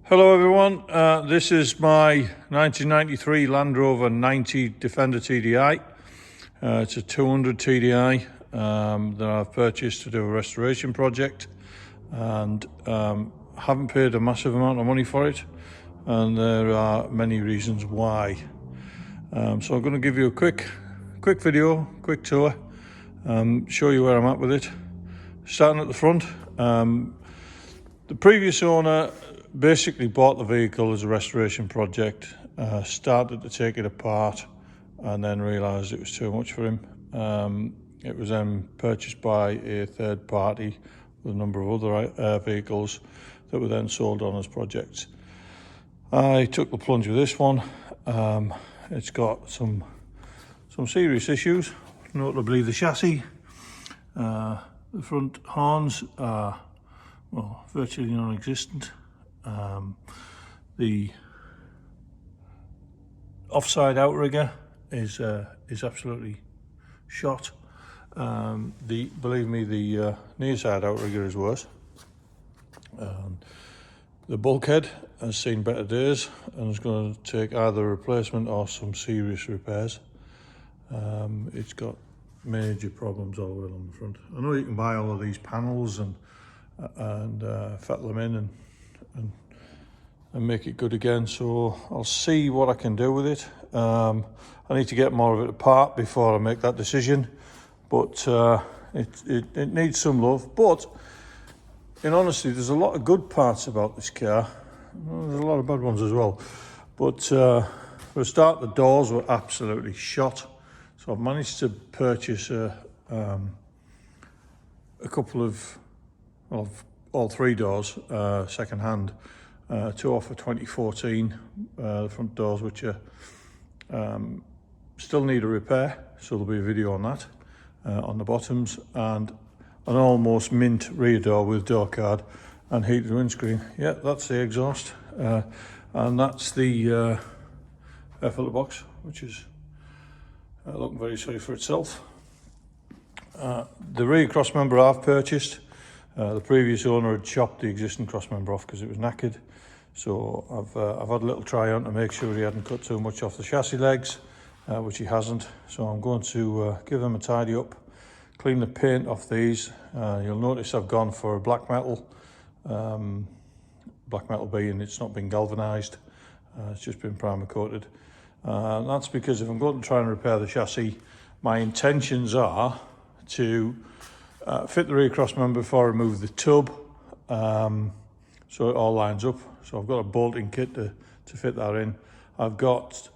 Hello everyone, this is my 1993 Land Rover 90 Defender TDI. It's a 200 TDI that I've purchased to do a restoration project, and haven't paid a massive amount of money for it, and there are many reasons why. So I'm going to give you a quick video, quick tour, show you where I'm at with it. Starting at the front, the previous owner basically bought the vehicle as a restoration project, started to take it apart, and then realised it was too much for him. It was then purchased by a third party with a number of other vehicles that were then sold on as projects. I took the plunge with this one. It's got some serious issues, notably the chassis. The front horns are, well, virtually non-existent. The offside outrigger is absolutely shot. Believe me, the near side outrigger is worse. The bulkhead has seen better days and is going to take either a replacement or some serious repairs. It's got major problems all the way along the front. I know you can buy all of these panels and fettle them in and make it good again, so I'll see what I can do with it. I need to get more of it apart before I make that decision, but it needs some love. But in honesty, there's a lot of good parts about this car. There's a lot of bad ones as well, but for a start, the doors were absolutely shot, so I've managed to purchase a couple of, well, all three doors second hand. Two off of 2014, the front doors, which are still need a repair, so there'll be a video on that. On the bottoms, and an almost mint rear door with door card and heated windscreen. Yeah, that's the exhaust, and that's the air filter box, which is looking very sorry for itself. The rear cross member I've purchased. The previous owner had chopped the existing cross member off because it was knackered, so I've had a little try on to make sure he hadn't cut too much off the chassis legs, which he hasn't. So I'm going to give them a tidy up, clean the paint off these. You'll notice I've gone for a black metal being it's not been galvanised, it's just been primer coated. And that's because if I'm going to try and repair the chassis, my intentions are to fit the rear cross member before I remove the tub, so it all lines up. So I've got a bolting kit to fit that in. I've got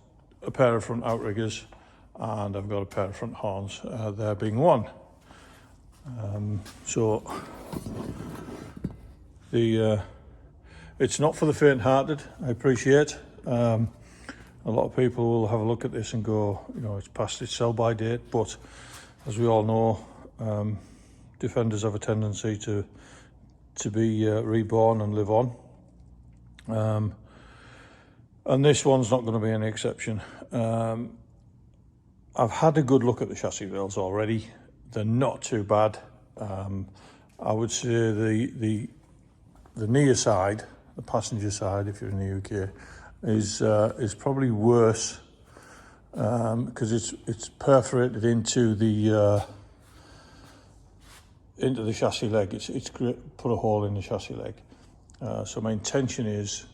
a pair of front outriggers, and I've got a pair of front horns, there being one. So it's not for the faint-hearted, I appreciate. A lot of people will have a look at this and go, you know, it's past its sell-by date, but as we all know, Defenders have a tendency to be reborn and live on, and this one's not going to be any exception. I've had a good look at the chassis rails already. They're not too bad. I would say the near side, the passenger side, if you're in the UK, is probably worse, because it's perforated into the chassis leg. It's put a hole in the chassis leg. So my intention is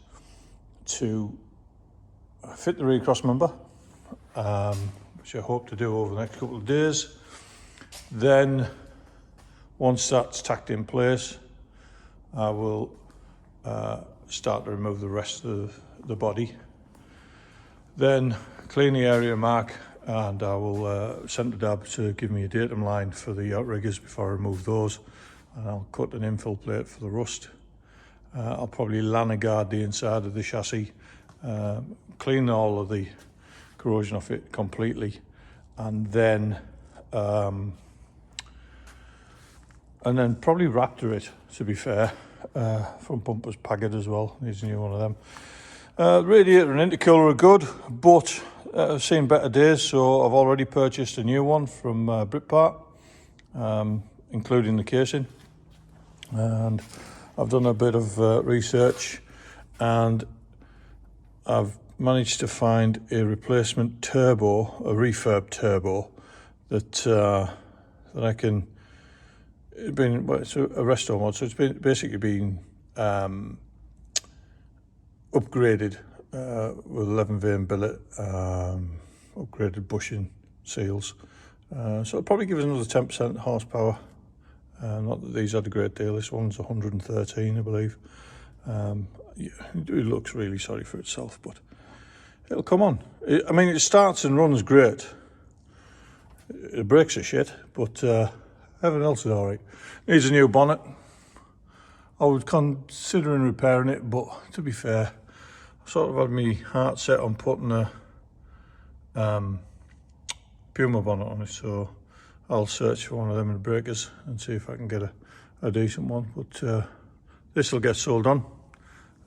to fit the rear cross member, which I hope to do over the next couple of days. Then once that's tacked in place, I will start to remove the rest of the body. Then clean the area mark, and I will send to Dab to give me a datum line for the outriggers before I remove those, and I'll cut an infill plate for the rust. I'll probably lana guard the inside of the chassis, clean all of the corrosion off it completely, and then probably raptor it, to be fair. Front bumper's pagged as well, needs a new one of them. Radiator and intercooler are good, but I've seen better days, so I've already purchased a new one from Britpart, including the casing, and I've done a bit of research and I've managed to find a replacement turbo, a refurb turbo, that I can. It's a resto mod, so it's basically been upgraded with 11 vane billet, upgraded bushing seals. So it'll probably give us another 10% horsepower. Not that these had a great deal. This one's 113, I believe. Yeah, it looks really sorry for itself, but it'll come on. I mean, it starts and runs great. The brakes are shit, but everything else is all right. Needs a new bonnet. I was considering repairing it, but to be fair, I sort of had my heart set on putting a Puma bonnet on it, so I'll search for one of them in the breakers and see if I can get a decent one. But this will get sold on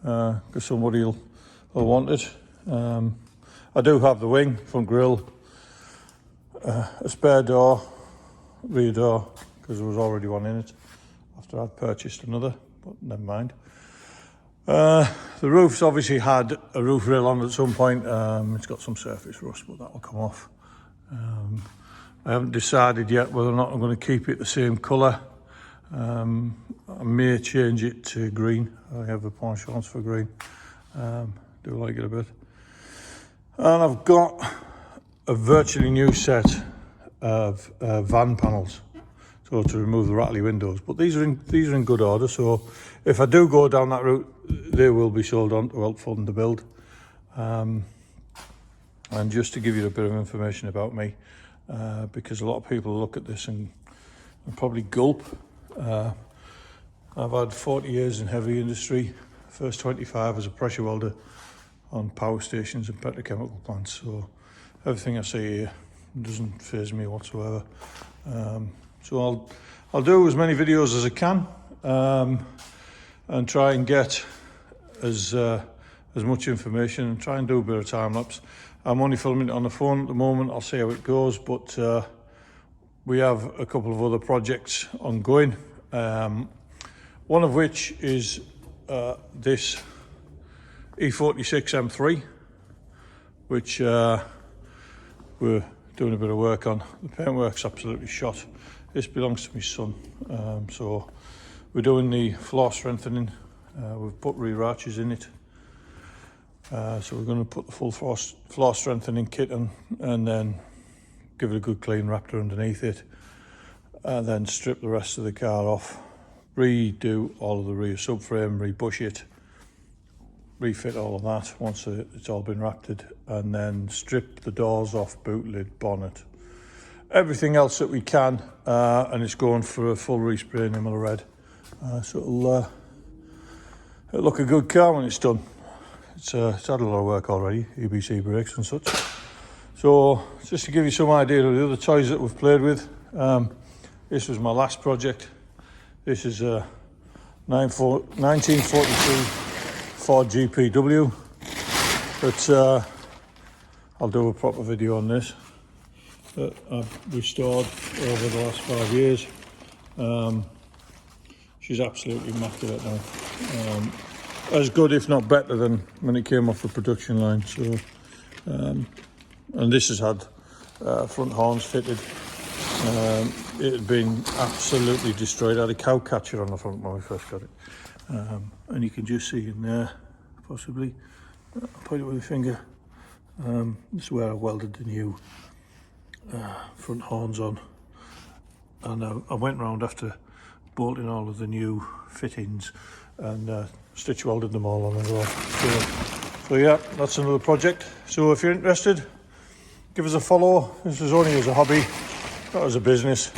because somebody will want it. I do have the wing, front grille, a spare door, rear door, because there was already one in it after I'd purchased another, but never mind. The roof's obviously had a roof rail on at some point. It's got some surface rust, but that will come off. I haven't decided yet whether or not I'm going to keep it the same colour. I may change it to green. I have a penchant for green. Do like it a bit. And I've got a virtually new set of van panels, so to remove the rattly windows. But these are in good order. So if I do go down that route, they will be sold on to help fund the build. And just to give you a bit of information about me, because a lot of people look at this and probably gulp. I've had 40 years in heavy industry, first 25 as a pressure welder on power stations and petrochemical plants, so everything I see here doesn't faze me whatsoever. So I'll do as many videos as I can, and try and get as much information and try and do a bit of time lapse. I'm only filming it on the phone at the moment. I'll see how it goes, but we have a couple of other projects ongoing. One of which is this E46 M3, which we're doing a bit of work on. The paintwork's absolutely shot. This belongs to my son, so we're doing the floor strengthening. We've put rear arches in it, so we're going to put the full floor strengthening kit on, and then give it a good clean Raptor underneath it, and then strip the rest of the car off, redo all of the rear subframe, rebush it, refit all of that once it's all been rapted, and then strip the doors off, boot lid, bonnet, everything else that we can, and it's going for a full respray in Imola red. So it'll look a good car when it's done. It's had a lot of work already, EBC brakes and such. So just to give you some idea of the other toys that we've played with, this was my last project. This is a 1942 Ford GPW, but I'll do a proper video on this, that I've restored over the last 5 years. She's absolutely immaculate now. As good, if not better, than when it came off the production line. So, and this has had front horns fitted. It had been absolutely destroyed. I had a cow catcher on the front when we first got it, and you can just see in there, possibly. I'll point it with my finger. This is where I welded the new front horns on, and I went round after bolting all of the new fittings and stitch welded them all on as well. So yeah, that's another project. So if you're interested, give us a follow. This is only as a hobby, not as a business.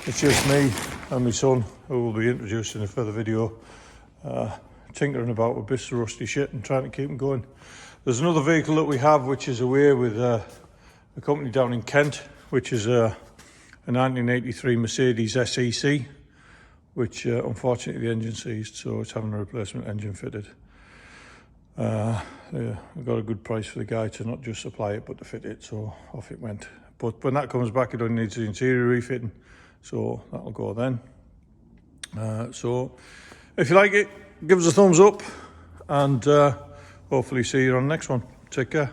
It's just me and my son, who will be introduced in a further video, tinkering about with bits of rusty shit and trying to keep them going. There's another vehicle that we have, which is away with a company down in Kent, which is a 1983 Mercedes SEC, which unfortunately the engine seized, so it's having a replacement engine fitted. Yeah, I got a good price for the guy to not just supply it, but to fit it, so off it went. But when that comes back, it only needs the interior refitting, so that'll go then. So if you like it, give us a thumbs up, and hopefully see you on the next one. Take care.